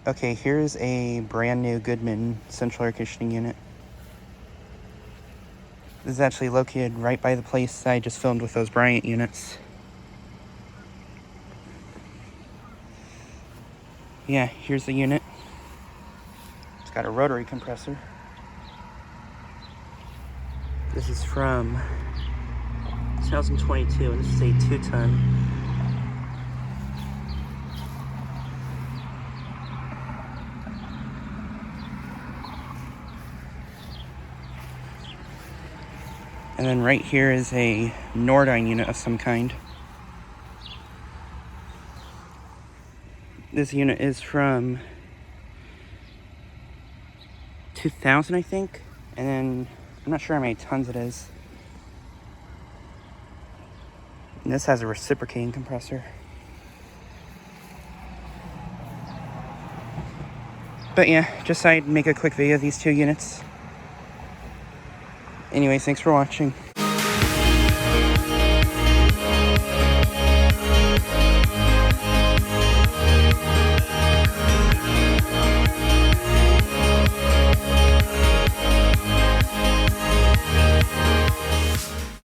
Okay, here's a brand new Goodman central air conditioning unit. This is actually located right by the place I just filmed with those Bryant units. Yeah, here's the unit. It's got a rotary compressor. This is from 2022, and this is a 2-ton. And then right here is a Nordyne unit of some kind. This unit is from 2000, I think. And then I'm not sure how many tons it is. And this has a reciprocating compressor. But yeah, just thought I'd make a quick video of these two units. Anyways, thanks for watching.